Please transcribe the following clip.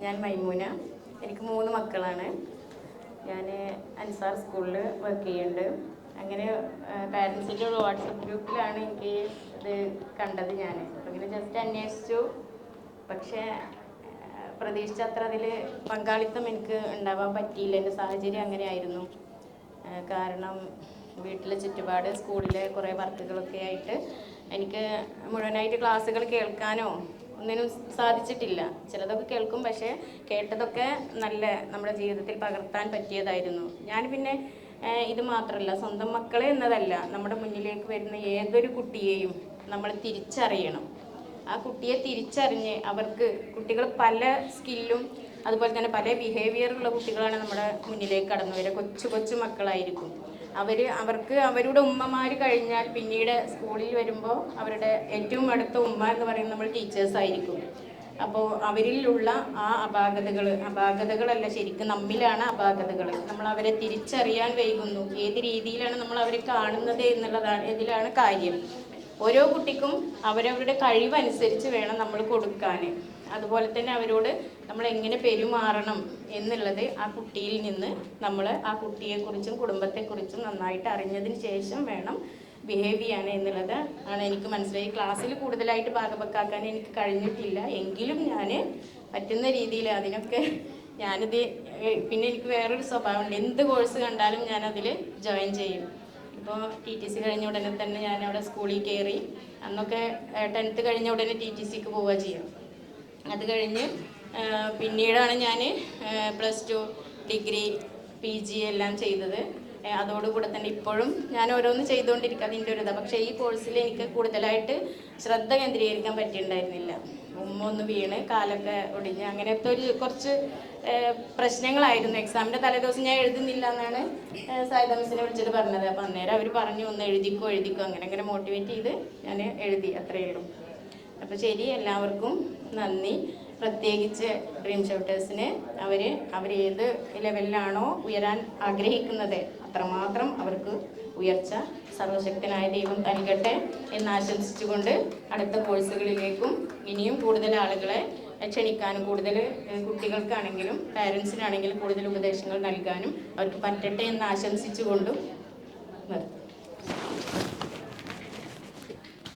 ഞാൻ മൈമൂന. എനിക്ക് 3 മക്കളാണ്. ഞാൻ അൻസാർ സ്കൂളിൽ വർക്ക് ചെയ്യുന്നുണ്ട്. അങ്ങനെ പാരൻസിൻ്റെ ഒരു വാട്സപ്പ് ഗ്രൂപ്പിലാണ് എനിക്ക് ഇത് കണ്ടത്. ഞാൻ അങ്ങനെ ജസ്റ്റ് അന്വേഷിച്ചു. പക്ഷേ പ്രതീക്ഷിച്ച അത്ര അതിൽ പങ്കാളിത്തം എനിക്ക് ഉണ്ടാവാൻ പറ്റിയില്ല. എൻ്റെ സാഹചര്യം അങ്ങനെ ആയിരുന്നു. കാരണം വീട്ടിലെ ചുറ്റുപാട്, സ്കൂളിലെ കുറേ വർക്കുകളൊക്കെ ആയിട്ട് എനിക്ക് മുഴുവനായിട്ട് ക്ലാസ്സുകൾ കേൾക്കാനോ ഒന്നിനും സാധിച്ചിട്ടില്ല. ചിലതൊക്കെ കേൾക്കും, പക്ഷേ കേട്ടതൊക്കെ നല്ല നമ്മുടെ ജീവിതത്തിൽ പകർത്താൻ പറ്റിയതായിരുന്നു. ഞാൻ പിന്നെ ഇത് മാത്രമല്ല, സ്വന്തം മക്കളെ എന്നതല്ല, നമ്മുടെ മുന്നിലേക്ക് വരുന്ന ഏതൊരു കുട്ടിയെയും നമ്മൾ തിരിച്ചറിയണം. ആ കുട്ടിയെ തിരിച്ചറിഞ്ഞ് കുട്ടികൾ പല സ്കില്ലും അതുപോലെ തന്നെ പല ബിഹേവിയറുള്ള കുട്ടികളാണ് നമ്മുടെ മുന്നിലേക്ക് കടന്നു വരിക. കൊച്ചു മക്കളായിരിക്കും. അവർക്ക് അവരുടെ ഉമ്മമാർ കഴിഞ്ഞാൽ പിന്നീട് സ്കൂളിൽ വരുമ്പോൾ അവരുടെ ഏറ്റവും അടുത്ത ഉമ്മ എന്ന് പറയുന്നത് നമ്മൾ ടീച്ചേഴ്സായിരിക്കും. അപ്പോൾ അവരിലുള്ള ആ അപാകതകളല്ല, ശരിക്കും നമ്മിലാണ് അപാകതകൾ. നമ്മൾ അവരെ തിരിച്ചറിയാൻ വൈകുന്നു. ഏത് രീതിയിലാണ് നമ്മൾ അവരെ കാണുന്നത് ഇതിലാണ് കാര്യം. ഓരോ കുട്ടിക്കും അവരവരുടെ കഴിവനുസരിച്ച് വേണം നമ്മൾ കൊടുക്കാൻ. അതുപോലെ തന്നെ അവരോട് നമ്മൾ എങ്ങനെ പെരുമാറണം എന്നുള്ളത് ആ കുട്ടിയിൽ നിന്ന് നമ്മൾ ആ കുട്ടിയെക്കുറിച്ചും കുടുംബത്തെക്കുറിച്ചും നന്നായിട്ട് അറിഞ്ഞതിന് ശേഷം വേണം ബിഹേവ് ചെയ്യാൻ എന്നുള്ളത് ആണ് എനിക്ക് മനസ്സിലായി. ക്ലാസ്സിൽ കൂടുതലായിട്ട് ഭാഗവക്കാക്കാൻ എനിക്ക് കഴിഞ്ഞിട്ടില്ല. എങ്കിലും ഞാൻ പറ്റുന്ന രീതിയിൽ അതിനൊക്കെ ഞാനിത് പിന്നെ എനിക്ക് വേറൊരു സ്വഭാവമുണ്ട്. എന്ത് കോഴ്സ് കണ്ടാലും ഞാനതിൽ ജോയിൻ ചെയ്യും. ഇപ്പോൾ TTC കഴിഞ്ഞ ഉടനെ തന്നെ ഞാൻ അവിടെ സ്കൂളിൽ കയറി. അന്നൊക്കെ 10th കഴിഞ്ഞ ഉടനെ TTCക്ക് പോവുക ചെയ്യാം. അത് കഴിഞ്ഞ് പിന്നീടാണ് ഞാൻ +2 ഡിഗ്രി PG എല്ലാം ചെയ്തത്. അതോടുകൂടെ തന്നെ ഇപ്പോഴും ഞാൻ ഓരോന്ന് ചെയ്തുകൊണ്ടിരിക്കുക. അതിൻ്റെ ഒരു ഇതാണ്. പക്ഷേ ഈ കോഴ്സിൽ എനിക്ക് കൂടുതലായിട്ട് ശ്രദ്ധ കേന്ദ്രീകരിക്കാൻ പറ്റിയിട്ടുണ്ടായിരുന്നില്ല. ഒന്ന് വീണ് കാലൊക്കെ ഒടിഞ്ഞ് അങ്ങനത്തെ കുറച്ച് പ്രശ്നങ്ങളായിരുന്നു. എക്സാമിൻ്റെ തലേദിവസം ഞാൻ എഴുതുന്നില്ല എന്നാണ് സായിദ മിസ്സിനെ വിളിച്ചിട്ട് പറഞ്ഞത്. അപ്പോൾ അന്നേരം അവർ പറഞ്ഞു, ഒന്ന് എഴുതിക്കോ അങ്ങനെ മോട്ടിവേറ്റ് ചെയ്ത് ഞാൻ എഴുതി. അത്രയേ ഉള്ളൂ. അപ്പോൾ ശരി, എല്ലാവർക്കും നന്ദി. പ്രത്യേകിച്ച് ഡ്രീം ഷൗട്ടേഴ്സിന് അവർ ഏത് ലെവലിലാണോ ഉയരാൻ ആഗ്രഹിക്കുന്നത് അത്രമാത്രം അവർക്ക് ഉയർച്ച സർവശക്തനായ ദൈവം നൽകട്ടെ എന്നാശംസിച്ചുകൊണ്ട് അടുത്ത കോഴ്സുകളിലേക്കും ഇനിയും കൂടുതൽ ആളുകളെ ക്ഷണിക്കാനും കൂടുതൽ കുട്ടികൾക്കാണെങ്കിലും പാരൻസിനാണെങ്കിലും കൂടുതൽ ഉപദേശങ്ങൾ നൽകാനും അവർക്ക് പറ്റട്ടെ എന്ന് ആശംസിച്ചുകൊണ്ടും